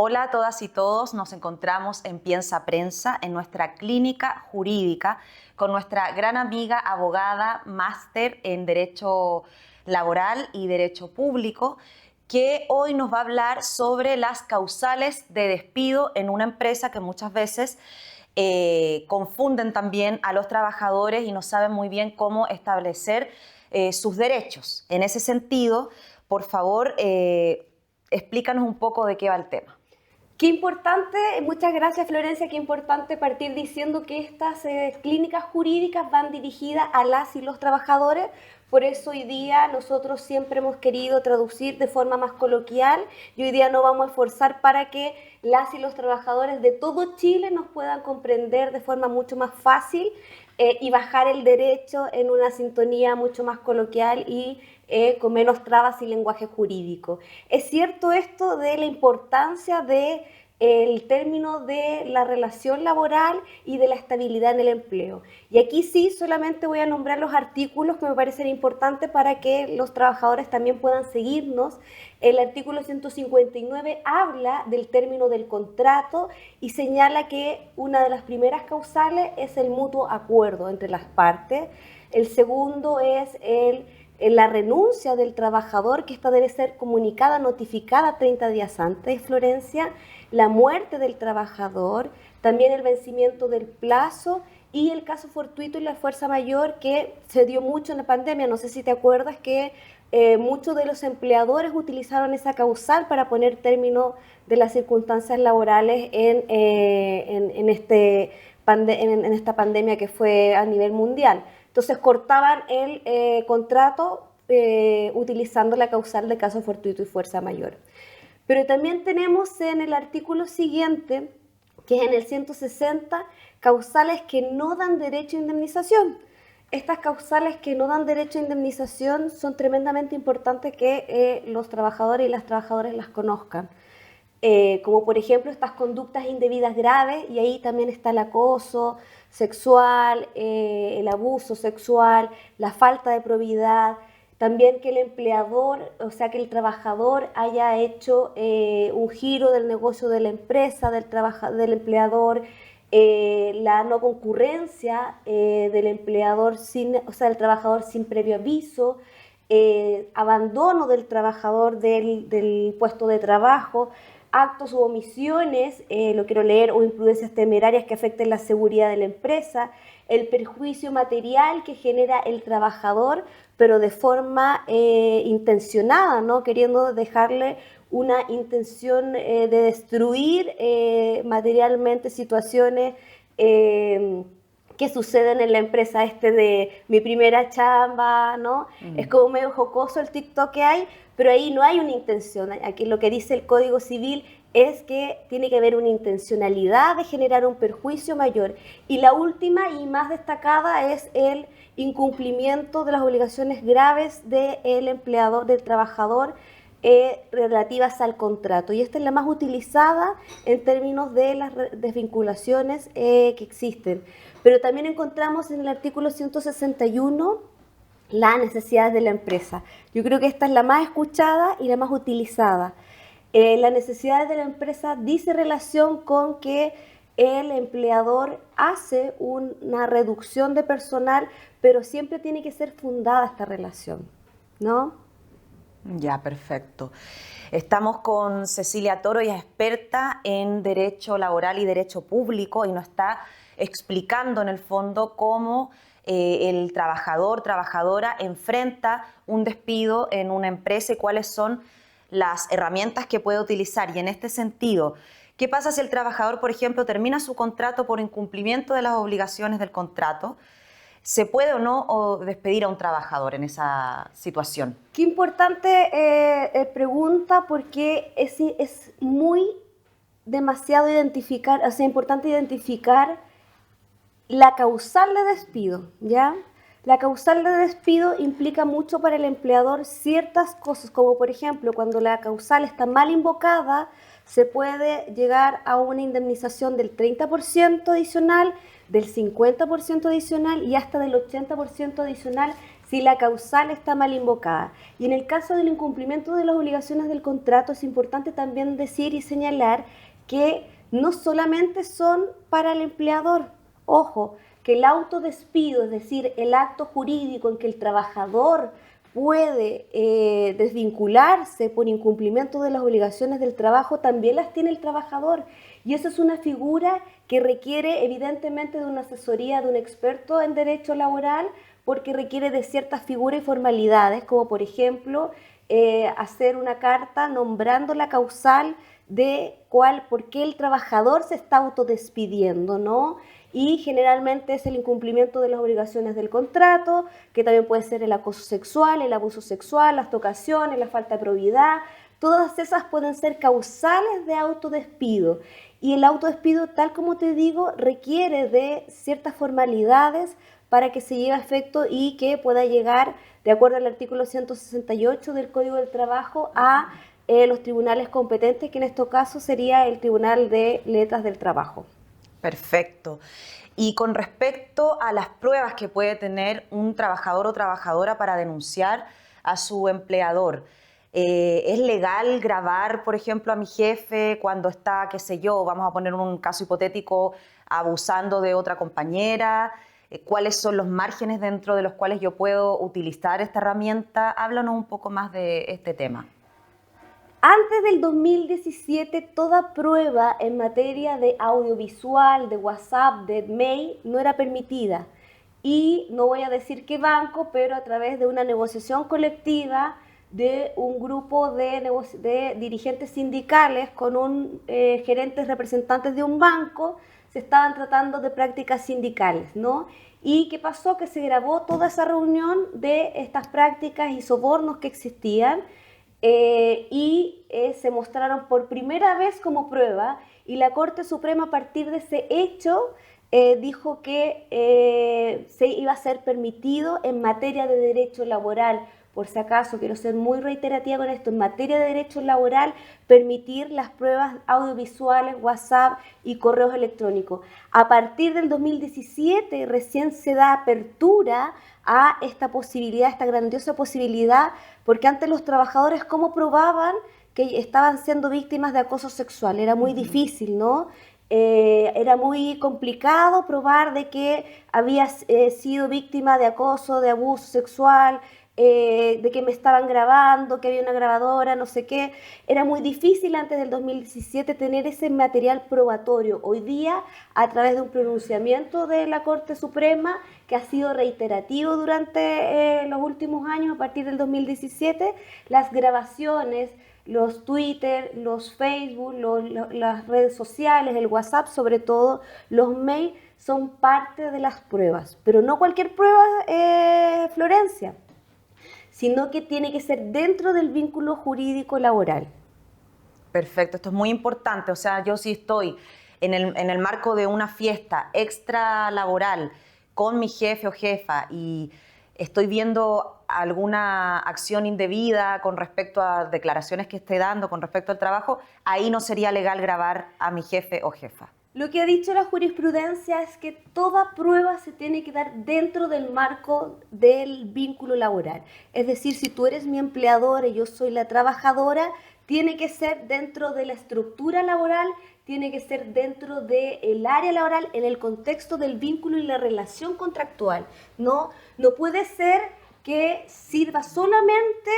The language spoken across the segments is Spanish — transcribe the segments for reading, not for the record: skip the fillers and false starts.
Hola a todas y todos, nos encontramos en Piensa Prensa, en nuestra clínica jurídica, con nuestra gran amiga abogada, máster en Derecho Laboral y Derecho Público, que hoy nos va a hablar sobre las causales de despido en una empresa que muchas veces confunden también a los trabajadores y no saben muy bien cómo establecer sus derechos. En ese sentido, por favor, explícanos un poco de qué va el tema. Qué importante, muchas gracias Florencia, qué importante partir diciendo que estas clínicas jurídicas van dirigidas a las y los trabajadores. Por eso hoy día nosotros siempre hemos querido traducir de forma más coloquial y hoy día nos vamos a esforzar para que las y los trabajadores de todo Chile nos puedan comprender de forma mucho más fácil y bajar el derecho en una sintonía mucho más coloquial y con menos trabas y lenguaje jurídico. Es cierto esto de la importancia de el término de la relación laboral y de la estabilidad en el empleo. Y aquí sí solamente voy a nombrar los artículos que me parecen importantes para que los trabajadores también puedan seguirnos. El artículo 159 habla del término del contrato y señala que una de las primeras causales es el mutuo acuerdo entre las partes. El segundo es la renuncia del trabajador, que esta debe ser comunicada, notificada 30 días antes, Florencia, la muerte del trabajador, también el vencimiento del plazo y el caso fortuito y la fuerza mayor que se dio mucho en la pandemia. No sé si te acuerdas que muchos de los empleadores utilizaron esa causal para poner término de las circunstancias laborales en esta pandemia que fue a nivel mundial. Entonces cortaban el contrato utilizando la causal de caso fortuito y fuerza mayor. Pero también tenemos en el artículo siguiente, que es en el 160, causales que no dan derecho a indemnización. Estas causales que no dan derecho a indemnización son tremendamente importantes que los trabajadores y las trabajadoras las conozcan. Como por ejemplo estas conductas indebidas graves, y ahí también está el acoso sexual, el abuso sexual, la falta de probidad, también que el empleador, o sea que el trabajador haya hecho un giro del negocio de la empresa, del empleador, la no concurrencia del empleador, del trabajador sin previo aviso, abandono del trabajador del puesto de trabajo, actos u omisiones, lo quiero leer, o imprudencias temerarias que afecten la seguridad de la empresa, el perjuicio material que genera el trabajador, pero de forma intencionada, ¿no? Queriendo dejarle una intención de destruir materialmente situaciones que suceden en la empresa, de mi primera chamba, ¿no? Es como medio jocoso el TikTok que hay, pero ahí no hay una intención. Aquí lo que dice el Código Civil es que tiene que haber una intencionalidad de generar un perjuicio mayor. Y la última y más destacada es el incumplimiento de las obligaciones graves del empleador, del trabajador, relativas al contrato. Y esta es la más utilizada en términos de las desvinculaciones que existen. Pero también encontramos en el artículo 161 las necesidades de la empresa. Yo creo que esta es la más escuchada y la más utilizada. Las necesidades de la empresa dice relación con que el empleador hace una reducción de personal, pero siempre tiene que ser fundada esta relación, ¿no? Ya, perfecto. Estamos con Cecilia Toro, ella es experta en Derecho Laboral y Derecho Público y nos está explicando en el fondo cómo el trabajador, trabajadora enfrenta un despido en una empresa y cuáles son las herramientas que puede utilizar. Y en este sentido, ¿qué pasa si el trabajador, por ejemplo, termina su contrato por incumplimiento de las obligaciones del contrato? ¿Se puede o no despedir a un trabajador en esa situación? Qué importante pregunta, porque es muy demasiado identificar, o sea, importante identificar la causal de despido, ¿ya? La causal de despido implica mucho para el empleador ciertas cosas, como por ejemplo, cuando la causal está mal invocada, se puede llegar a una indemnización del 30% adicional, del 50% adicional y hasta del 80% adicional si la causal está mal invocada. Y en el caso del incumplimiento de las obligaciones del contrato es importante también decir y señalar que no solamente son para el empleador, ojo, que el autodespido, es decir, el acto jurídico en que el trabajador puede desvincularse por incumplimiento de las obligaciones del trabajo, también las tiene el trabajador. Y esa es una figura que requiere evidentemente de una asesoría de un experto en derecho laboral, porque requiere de ciertas figuras y formalidades, como por ejemplo hacer una carta nombrando la causal de por qué el trabajador se está autodespidiendo, ¿no? Y generalmente es el incumplimiento de las obligaciones del contrato, que también puede ser el acoso sexual, el abuso sexual, las tocaciones, la falta de probidad. Todas esas pueden ser causales de autodespido. Y el autodespido, tal como te digo, requiere de ciertas formalidades para que se lleve a efecto y que pueda llegar, de acuerdo al artículo 168 del Código del Trabajo, a los tribunales competentes, que en este caso sería el Tribunal de Letras del Trabajo. Perfecto. Y con respecto a las pruebas que puede tener un trabajador o trabajadora para denunciar a su empleador, ¿es legal grabar, por ejemplo, a mi jefe cuando está, qué sé yo, vamos a poner un caso hipotético, abusando de otra compañera? ¿Cuáles son los márgenes dentro de los cuales yo puedo utilizar esta herramienta? Háblanos un poco más de este tema. Antes del 2017, toda prueba en materia de audiovisual, de WhatsApp, de mail, no era permitida. Y no voy a decir qué banco, pero a través de una negociación colectiva de un grupo de dirigentes sindicales con un gerentes representantes de un banco, se estaban tratando de prácticas sindicales, ¿no? ¿Y qué pasó? Que se grabó toda esa reunión de estas prácticas y sobornos que existían, se mostraron por primera vez como prueba, y la Corte Suprema, a partir de ese hecho, dijo que se iba a ser permitido en materia de derecho laboral. Por si acaso, quiero ser muy reiterativa con esto, en materia de derecho laboral, permitir las pruebas audiovisuales, WhatsApp y correos electrónicos. A partir del 2017 recién se da apertura a esta posibilidad, esta grandiosa posibilidad, porque antes los trabajadores, ¿cómo probaban que estaban siendo víctimas de acoso sexual? Era muy difícil, ¿no? Era muy complicado probar de que había sido víctima de acoso, de abuso sexual, de que me estaban grabando, que había una grabadora, no sé qué. Era muy difícil antes del 2017 tener ese material probatorio. Hoy día, a través de un pronunciamiento de la Corte Suprema, que ha sido reiterativo durante los últimos años, a partir del 2017, las grabaciones, los Twitter, los Facebook, las redes sociales, el WhatsApp sobre todo, los mails, son parte de las pruebas. Pero no cualquier prueba, Florencia, sino que tiene que ser dentro del vínculo jurídico laboral. Perfecto, esto es muy importante. O sea, yo sí estoy en el marco de una fiesta extra laboral con mi jefe o jefa y estoy viendo alguna acción indebida con respecto a declaraciones que esté dando con respecto al trabajo, ahí no sería legal grabar a mi jefe o jefa. Lo que ha dicho la jurisprudencia es que toda prueba se tiene que dar dentro del marco del vínculo laboral. Es decir, si tú eres mi empleadora y yo soy la trabajadora, tiene que ser dentro de la estructura laboral, tiene que ser dentro del área laboral, en el contexto del vínculo y la relación contractual. No puede ser que sirva solamente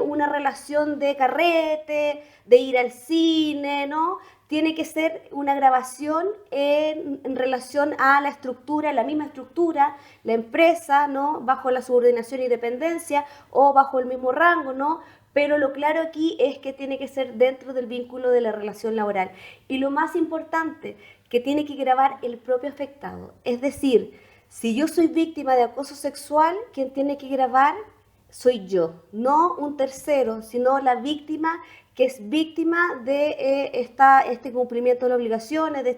una relación de carrete, de ir al cine, ¿no? Tiene que ser una grabación en relación a la estructura, la misma estructura, la empresa, ¿no? Bajo la subordinación y dependencia o bajo el mismo rango, ¿no? Pero lo claro aquí es que tiene que ser dentro del vínculo de la relación laboral. Y lo más importante, que tiene que grabar el propio afectado. Es decir, si yo soy víctima de acoso sexual, quien tiene que grabar soy yo, no un tercero, sino la víctima que es víctima de este cumplimiento de las obligaciones, de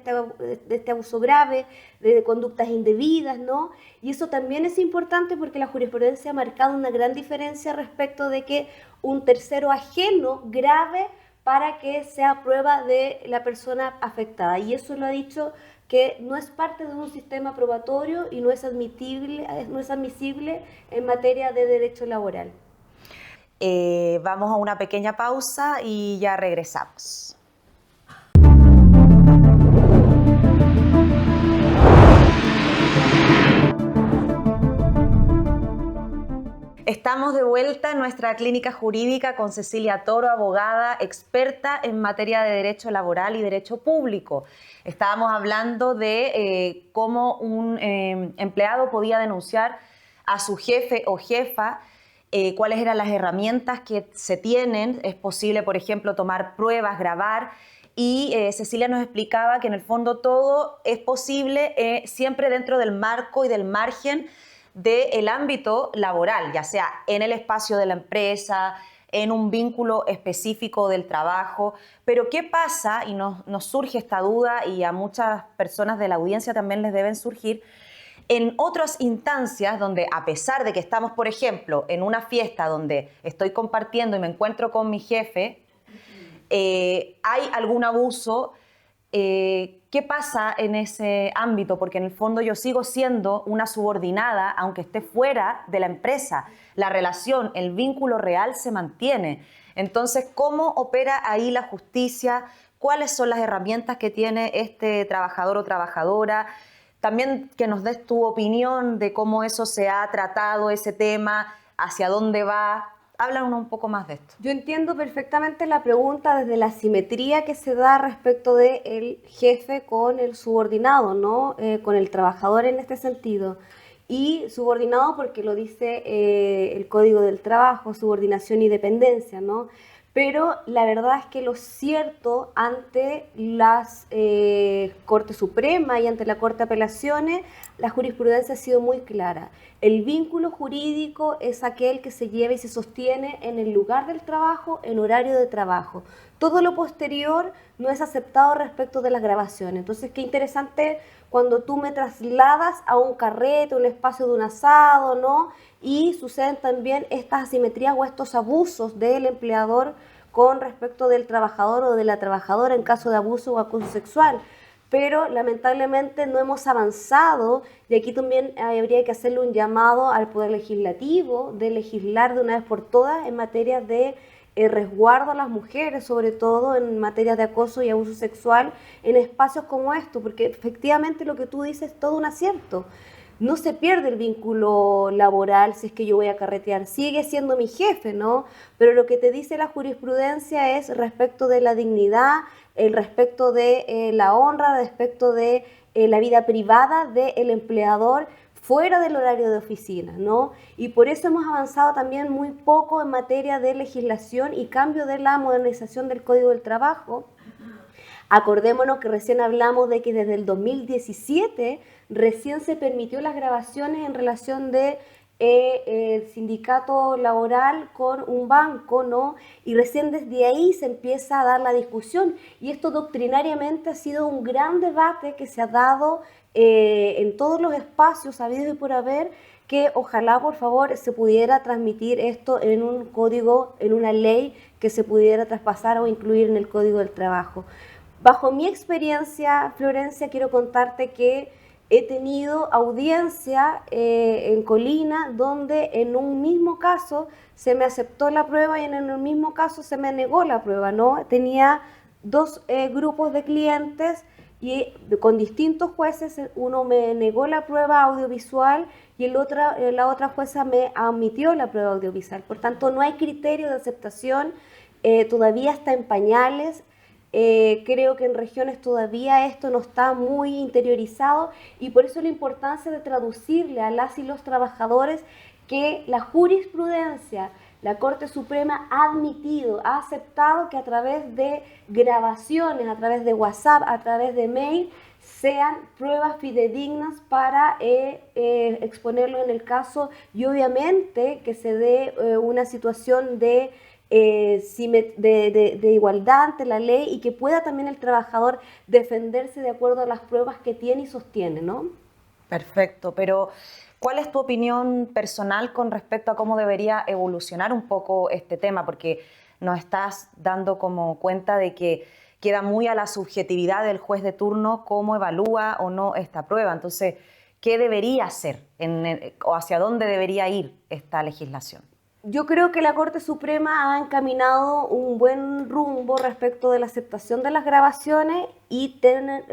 este abuso grave, de conductas indebidas, ¿no? Y eso también es importante porque la jurisprudencia ha marcado una gran diferencia respecto de que un tercero ajeno grave para que sea prueba de la persona afectada. Y eso lo ha dicho que no es parte de un sistema probatorio y no es admisible en materia de derecho laboral. Vamos a una pequeña pausa y ya regresamos. Estamos de vuelta en nuestra clínica jurídica con Cecilia Toro, abogada experta en materia de derecho laboral y derecho público. Estábamos hablando de cómo un empleado podía denunciar a su jefe o jefa, cuáles eran las herramientas que se tienen. Es posible, por ejemplo, tomar pruebas, grabar. Y Cecilia nos explicaba que en el fondo todo es posible siempre dentro del marco y del margen del ámbito laboral, ya sea en el espacio de la empresa, en un vínculo específico del trabajo. Pero ¿qué pasa? Y nos surge esta duda, y a muchas personas de la audiencia también les deben surgir, en otras instancias donde, a pesar de que estamos, por ejemplo, en una fiesta donde estoy compartiendo y me encuentro con mi jefe, hay algún abuso. ¿Qué pasa en ese ámbito? Porque en el fondo yo sigo siendo una subordinada, aunque esté fuera de la empresa. La relación, el vínculo real se mantiene. Entonces, ¿cómo opera ahí la justicia? ¿Cuáles son las herramientas que tiene este trabajador o trabajadora? También que nos des tu opinión de cómo eso se ha tratado, ese tema, hacia dónde va. Háblanos un poco más de esto. Yo entiendo perfectamente la pregunta desde la simetría que se da respecto del jefe con el subordinado, ¿no? Con el trabajador en este sentido. Y subordinado porque lo dice el Código del Trabajo, subordinación y dependencia, ¿no? Pero la verdad es que lo cierto ante las Corte Suprema y ante la Corte de Apelaciones, la jurisprudencia ha sido muy clara. El vínculo jurídico es aquel que se lleva y se sostiene en el lugar del trabajo, en horario de trabajo. Todo lo posterior no es aceptado respecto de las grabaciones. Entonces, qué interesante cuando tú me trasladas a un carrete, un espacio de un asado, ¿no? Y suceden también estas asimetrías o estos abusos del empleador con respecto del trabajador o de la trabajadora en caso de abuso o acoso sexual. Pero lamentablemente no hemos avanzado, y aquí también habría que hacerle un llamado al Poder Legislativo de legislar de una vez por todas en materia de resguardo a las mujeres, sobre todo en materia de acoso y abuso sexual en espacios como estos, porque efectivamente lo que tú dices es todo un acierto. No se pierde el vínculo laboral si es que yo voy a carretear, sigue siendo mi jefe, ¿no? Pero lo que te dice la jurisprudencia es respecto de la dignidad, el respecto de la honra, respecto de la vida privada del empleador fuera del horario de oficina, ¿no? Y por eso hemos avanzado también muy poco en materia de legislación y cambio de la modernización del Código del Trabajo. Acordémonos que recién hablamos de que desde el 2017 recién se permitió las grabaciones en relación de el sindicato laboral con un banco, ¿no? Y recién desde ahí se empieza a dar la discusión. Y esto doctrinariamente ha sido un gran debate que se ha dado en todos los espacios habidos y por haber, que ojalá por favor se pudiera transmitir esto en un código, en una ley que se pudiera traspasar o incluir en el Código del Trabajo. Bajo mi experiencia, Florencia, quiero contarte que he tenido audiencia en Colina donde en un mismo caso se me aceptó la prueba y en el mismo caso se me negó la prueba, ¿no? Tenía dos grupos de clientes y con distintos jueces, uno me negó la prueba audiovisual y la otra jueza me admitió la prueba audiovisual. Por tanto, no hay criterio de aceptación, todavía está en pañales. Creo que en regiones todavía esto no está muy interiorizado y por eso la importancia de traducirle a las y los trabajadores que la jurisprudencia, la Corte Suprema ha admitido, ha aceptado que a través de grabaciones, a través de WhatsApp, a través de mail, sean pruebas fidedignas para exponerlo en el caso y obviamente que se dé una situación de igualdad ante la ley y que pueda también el trabajador defenderse de acuerdo a las pruebas que tiene y sostiene, ¿no? Perfecto, pero ¿cuál es tu opinión personal con respecto a cómo debería evolucionar un poco este tema? Porque nos estás dando como cuenta de que queda muy a la subjetividad del juez de turno cómo evalúa o no esta prueba. Entonces, ¿qué debería hacer o hacia dónde debería ir esta legislación? Yo creo que la Corte Suprema ha encaminado un buen rumbo respecto de la aceptación de las grabaciones y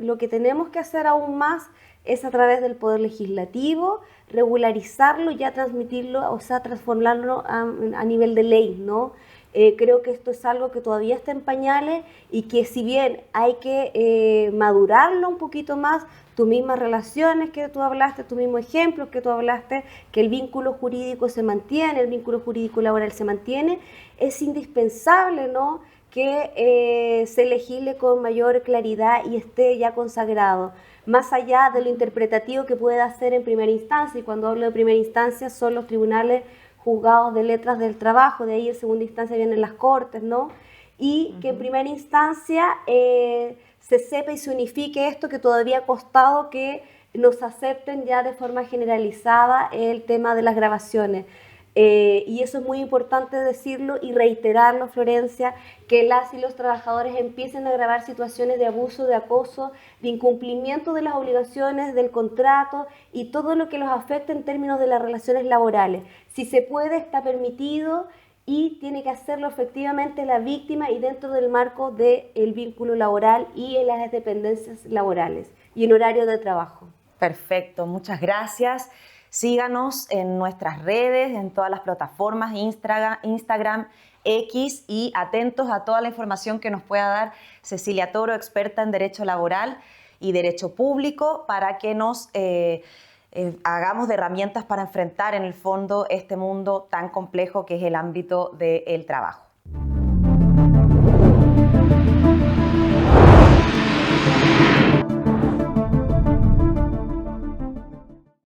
lo que tenemos que hacer aún más es a través del Poder Legislativo regularizarlo y ya transmitirlo, o sea, transformarlo a nivel de ley, ¿no? Creo que esto es algo que todavía está en pañales y que si bien hay que madurarlo un poquito más, tus mismas relaciones que tú hablaste, tus mismos ejemplos que tú hablaste, que el vínculo jurídico se mantiene, el vínculo jurídico laboral se mantiene, es indispensable, ¿no?, que se legisle con mayor claridad y esté ya consagrado, más allá de lo interpretativo que pueda hacer en primera instancia, y cuando hablo de primera instancia son los tribunales juzgados de letras del trabajo, de ahí en segunda instancia vienen las cortes, ¿no? Y que en primera instancia se sepa y se unifique esto, que todavía ha costado que nos acepten ya de forma generalizada el tema de las grabaciones. Y eso es muy importante decirlo y reiterarlo, Florencia, que las y los trabajadores empiecen a grabar situaciones de abuso, de acoso, de incumplimiento de las obligaciones del contrato y todo lo que los afecte en términos de las relaciones laborales. Si se puede, está permitido y tiene que hacerlo efectivamente la víctima y dentro del marco del vínculo laboral y en las dependencias laborales y en horario de trabajo. Perfecto, muchas gracias. Síganos en nuestras redes, en todas las plataformas, Instagram, X, y atentos a toda la información que nos pueda dar Cecilia Toro, experta en Derecho Laboral y Derecho Público, para que nos hagamos de herramientas para enfrentar en el fondo este mundo tan complejo que es el ámbito del trabajo.